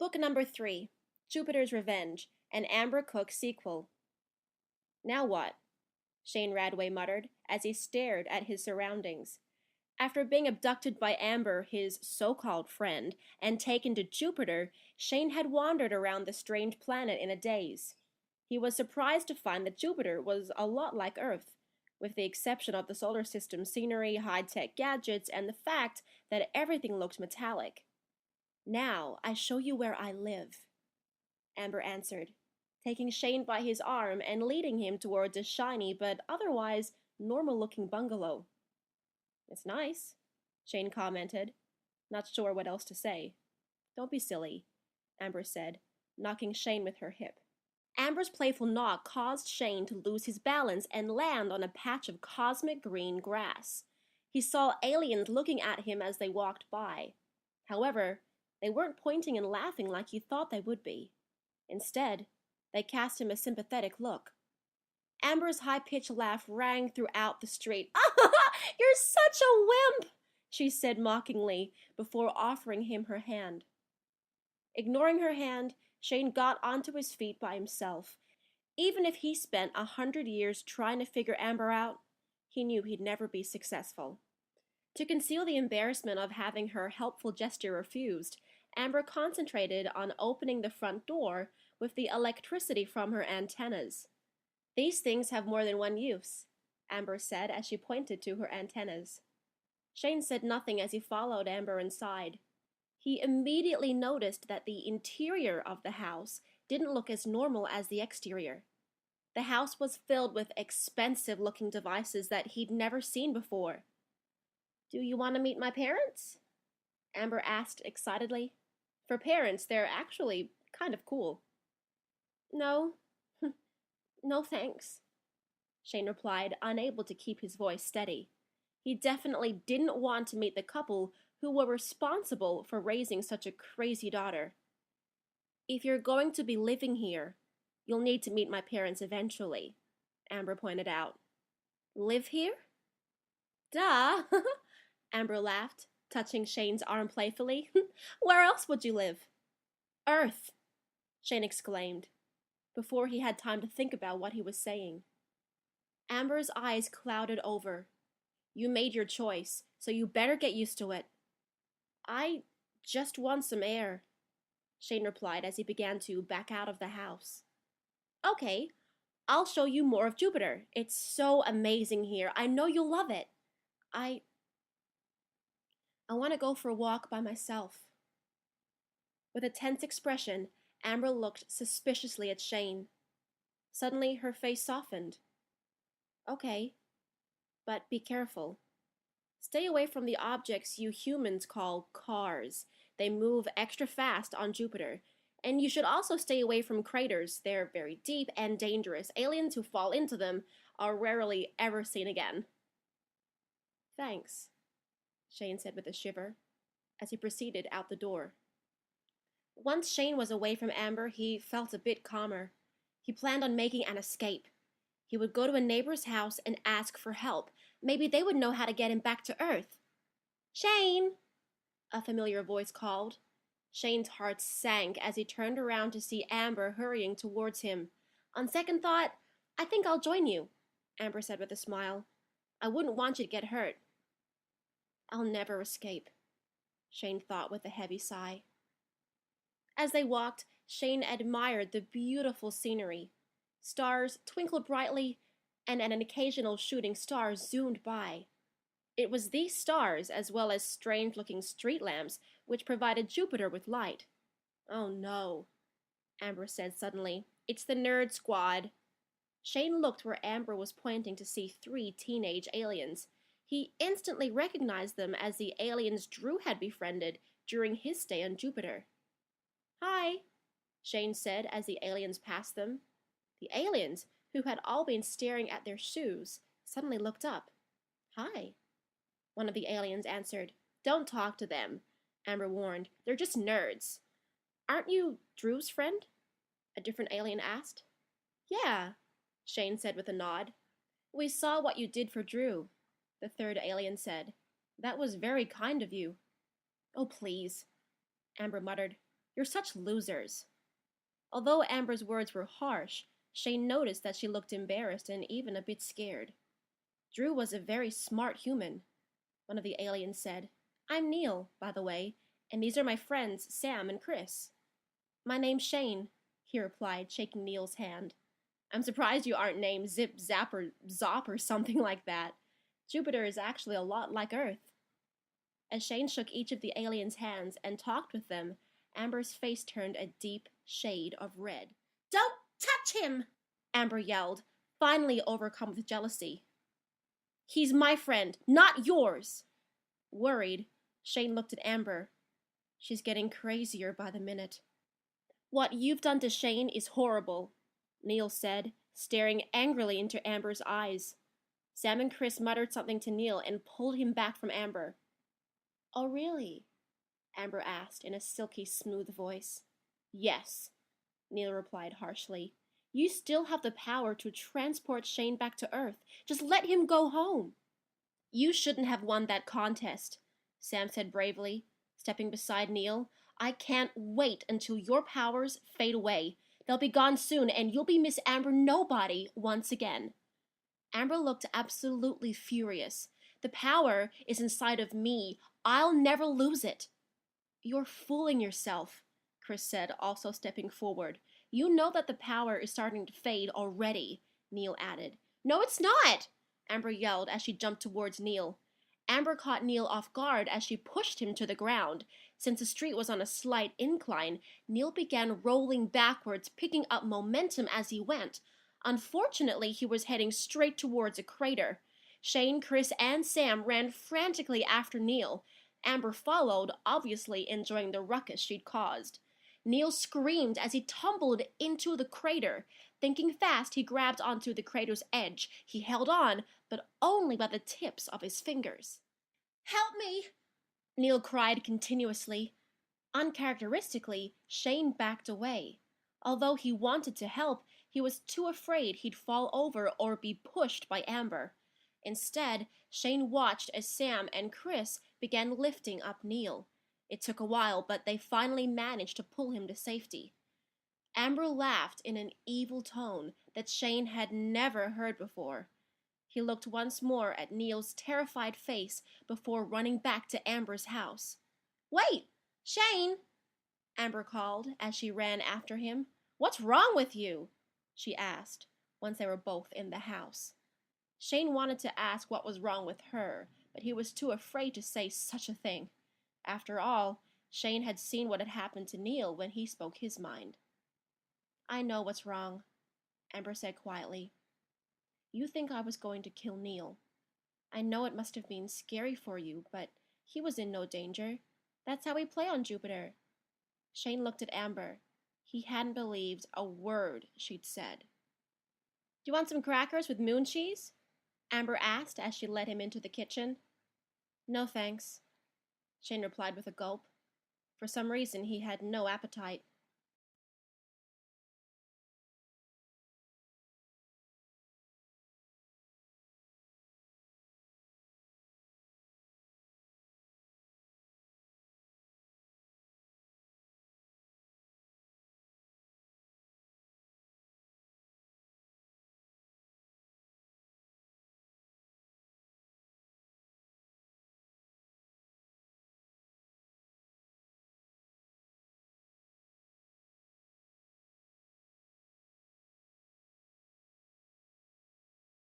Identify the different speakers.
Speaker 1: Book number 3, Jupiter's Revenge, an Amber Cook sequel. Now what? Shane Radway muttered as he stared at his surroundings. After being abducted by Amber, his so-called friend, and taken to Jupiter, Shane had wandered around the strange planet in a daze. He was surprised to find that Jupiter was a lot like Earth, with the exception of the solar system's scenery, high-tech gadgets, and the fact that everything looked metallic. "Now I show you where I live," Amber answered, taking Shane by his arm and leading him towards a shiny but otherwise normal-looking bungalow. "It's nice," Shane commented, not sure what else to say. "Don't be silly," Amber said, knocking Shane with her hip. Amber's playful knock caused Shane to lose his balance and land on a patch of cosmic green grass. He saw aliens looking at him as they walked by. However, they weren't pointing and laughing like he thought they would be. Instead, they cast him a sympathetic look. Amber's high-pitched laugh rang throughout the street. "You're such a wimp," she said mockingly before offering him her hand. Ignoring her hand, Shane got onto his feet by himself. Even if he spent 100 years trying to figure Amber out, he knew he'd never be successful. To conceal the embarrassment of having her helpful gesture refused, Amber concentrated on opening the front door with the electricity from her antennas. "These things have more than one use," Amber said as she pointed to her antennas. Shane said nothing as he followed Amber inside. He immediately noticed that the interior of the house didn't look as normal as the exterior. The house was filled with expensive-looking devices that he'd never seen before. "Do you want to meet my parents?" Amber asked excitedly. For parents, they're actually kind of cool. "No, no thanks," Shane replied, unable to keep his voice steady. He definitely didn't want to meet the couple who were responsible for raising such a crazy daughter. "If you're going to be living here, you'll need to meet my parents eventually," Amber pointed out. "Live here?" "Duh," Amber laughed, touching Shane's arm playfully. "Where else would you live?" "Earth," Shane exclaimed, before he had time to think about what he was saying. Amber's eyes clouded over. "You made your choice, so you better get used to it." "I just want some air," Shane replied as he began to back out of the house. "Okay, I'll show you more of Jupiter. It's so amazing here. I know you'll love it. I want to go for a walk by myself." With a tense expression, Amber looked suspiciously at Shane. Suddenly, her face softened. "Okay, but be careful. Stay away from the objects you humans call cars. They move extra fast on Jupiter. And you should also stay away from craters. They're very deep and dangerous. Aliens who fall into them are rarely ever seen again." "Thanks," Shane said with a shiver, as he proceeded out the door. Once Shane was away from Amber, he felt a bit calmer. He planned on making an escape. He would go to a neighbor's house and ask for help. Maybe they would know how to get him back to Earth. "Shane!" a familiar voice called. Shane's heart sank as he turned around to see Amber hurrying towards him. "On second thought, I think I'll join you," Amber said with a smile. "I wouldn't want you to get hurt." "I'll never escape," Shane thought with a heavy sigh. As they walked, Shane admired the beautiful scenery. Stars twinkled brightly, and an occasional shooting star zoomed by. It was these stars, as well as strange-looking street lamps, which provided Jupiter with light. "Oh no," Amber said suddenly. "It's the Nerd Squad." Shane looked where Amber was pointing to see 3 teenage aliens. He instantly recognized them as the aliens Drew had befriended during his stay on Jupiter. "Hi," Shane said as the aliens passed them. The aliens, who had all been staring at their shoes, suddenly looked up. "Hi," one of the aliens answered. "Don't talk to them," Amber warned. "They're just nerds." "Aren't you Drew's friend?" a different alien asked. "Yeah," Shane said with a nod. "We saw what you did for Drew," the third alien said. "That was very kind of you." "Oh, please," Amber muttered. You're such losers." Although Amber's words were harsh, Shane noticed that she looked embarrassed and even a bit scared. "Drew was a very smart human," one of the aliens said. "I'm Neil, by the way, and these are my friends Sam and Chris." "My name's Shane," he replied, shaking Neil's hand. "I'm surprised you aren't named Zip, Zap, or Zop or something like that. Jupiter is actually a lot like Earth." As Shane shook each of the aliens' hands and talked with them, Amber's face turned a deep shade of red. "Don't touch him!" Amber yelled, finally overcome with jealousy. "He's my friend, not yours." Worried, Shane looked at Amber. She's getting crazier by the minute. "What you've done to Shane is horrible," Neil said, staring angrily into Amber's eyes. Sam and Chris muttered something to Neil and pulled him back from Amber. "Oh, really?" Amber asked in a silky smooth voice. "Yes," Neil replied harshly. "You still have the power to transport Shane back to Earth. Just let him go home." "You shouldn't have won that contest," Sam said bravely, stepping beside Neil. "I can't wait until your powers fade away. They'll be gone soon, and you'll be Miss Amber Nobody once again." Amber looked absolutely furious. "The power is inside of me. I'll never lose it." "You're fooling yourself," Chris said, also stepping forward. "You know that the power is starting to fade already," Neil added. "No, it's not!" Amber yelled as she jumped towards Neil. Amber caught Neil off guard as she pushed him to the ground. Since the street was on a slight incline, Neil began rolling backwards, picking up momentum as he went. Unfortunately, he was heading straight towards a crater. Shane, Chris, and Sam ran frantically after Neil. Amber followed, obviously enjoying the ruckus she'd caused. Neil screamed as he tumbled into the crater. Thinking fast, he grabbed onto the crater's edge. He held on, but only by the tips of his fingers. "Help me!" Neil cried continuously. Uncharacteristically, Shane backed away. Although he wanted to help, he was too afraid he'd fall over or be pushed by Amber. Instead, Shane watched as Sam and Chris began lifting up Neil. It took a while, but they finally managed to pull him to safety. Amber laughed in an evil tone that Shane had never heard before. He looked once more at Neil's terrified face before running back to Amber's house. "Wait! Shane!" Amber called as she ran after him. "What's wrong with you?" she asked, once they were both in the house. Shane wanted to ask what was wrong with her, but he was too afraid to say such a thing. After all, Shane had seen what had happened to Neil when he spoke his mind. "I know what's wrong," Amber said quietly. "You think I was going to kill Neil. I know it must have been scary for you, but he was in no danger. That's how we play on Jupiter." Shane looked at Amber. He hadn't believed a word she'd said. "Do you want some crackers with moon cheese?" Amber asked as she led him into the kitchen. "No, thanks," Shane replied with a gulp. For some reason, he had no appetite.